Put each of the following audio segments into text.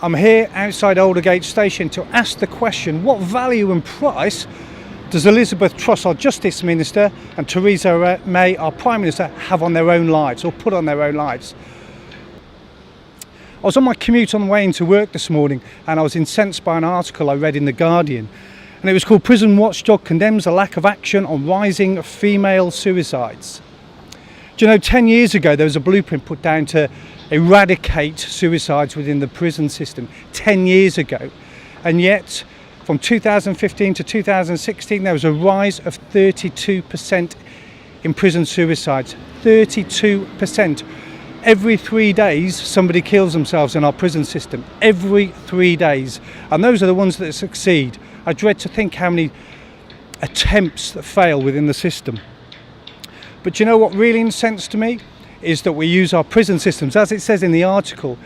I'm here outside Aldergate Station to ask the question, what value and price does Elizabeth Truss, our Justice Minister, and Theresa May, our Prime Minister, have on their own lives, or put on their own lives? I was on my commute on the way into work this morning, and I was incensed by an article I read in The Guardian, and it was called "Prison Watchdog Condemns a Lack of Action on Rising Female Suicides." Do you know, 10 years ago there was a blueprint put down to eradicate suicides within the prison system, 10 years ago, and yet from 2015 to 2016 there was a rise of 32% in prison suicides. 32%. Every 3 days somebody kills themselves in our prison system, every 3 days, and those are the ones that succeed. I dread to think how many attempts that fail within the system. But you know what really incensed me is that we use our prison systems, as it says in the article,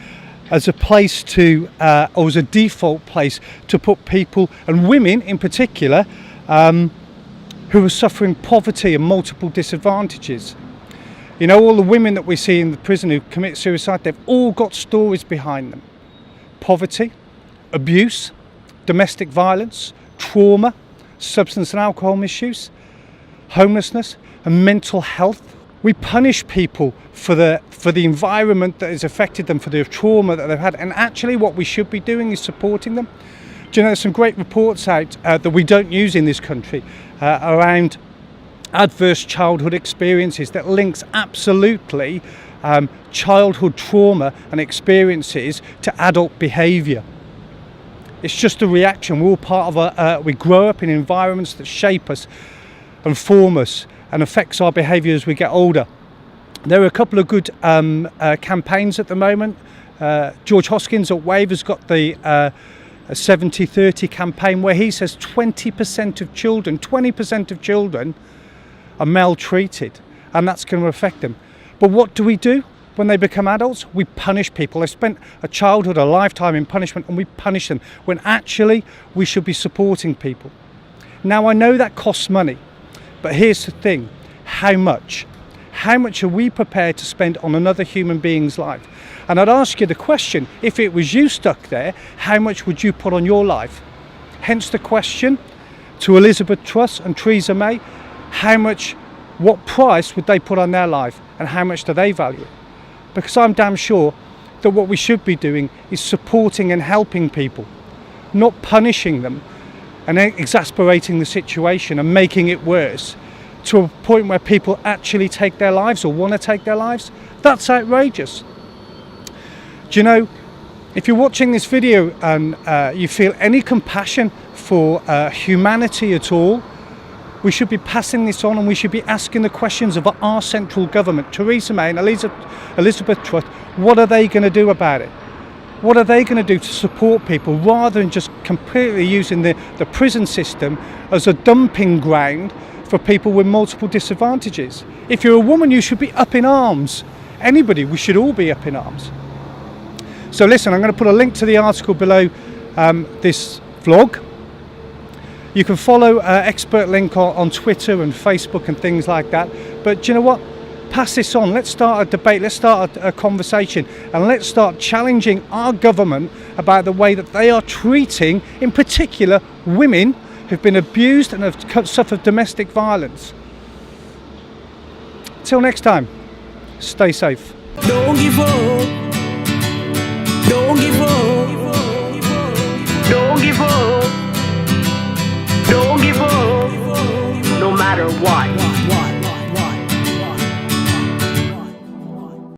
as a place to, or as a default place to put people, and women in particular, who are suffering poverty and multiple disadvantages. You know, all the women that we see in the prison who commit suicide, they've all got stories behind them. Poverty, abuse, domestic violence, trauma, substance and alcohol misuse, homelessness and mental health. We punish people for the environment that has affected them, for the trauma that they've had, and actually what we should be doing is supporting them. Do you know, there's some great reports out that we don't use in this country around adverse childhood experiences that links absolutely childhood trauma and experiences to adult behaviour. It's just a reaction. We're all part of we grow up in environments that shape us and form us and affects our behaviour as we get older. There are a couple of good campaigns at the moment. George Hoskins at Wave has got the 70-30 campaign, where he says 20% of children are maltreated, and that's going to affect them. But what do we do when they become adults? We punish people. They spent a childhood, a lifetime in punishment, and we punish them, when actually we should be supporting people. Now, I know that costs money, but here's the thing: how much? How much are we prepared to spend on another human being's life? And I'd ask you the question, if it was you stuck there, how much would you put on your life? Hence the question to Elizabeth Truss and Theresa May: what price would they put on their life, and how much do they value it? Because I'm damn sure that what we should be doing is supporting and helping people, not punishing them and exasperating the situation and making it worse to a point where people actually take their lives or want to take their lives. That's outrageous. Do you know, if you're watching this video and you feel any compassion for humanity at all, we should be passing this on, and we should be asking the questions of our central government, Theresa May and Elizabeth Truss. What are they going to do about it? What are they going to do to support people, rather than just completely using the prison system as a dumping ground for people with multiple disadvantages? If you're a woman, you should be up in arms. Anybody, we should all be up in arms. So listen, I'm going to put a link to the article below this vlog. You can follow Expert Link on Twitter and Facebook and things like that. But do you know what? Pass this on. Let's start a debate. Let's start a conversation, and let's start challenging our government about the way that they are treating, in particular, women who've been abused and have suffered domestic violence. Till next time, stay safe. Don't give up. Don't give up. Don't give up. Don't give up. No matter what.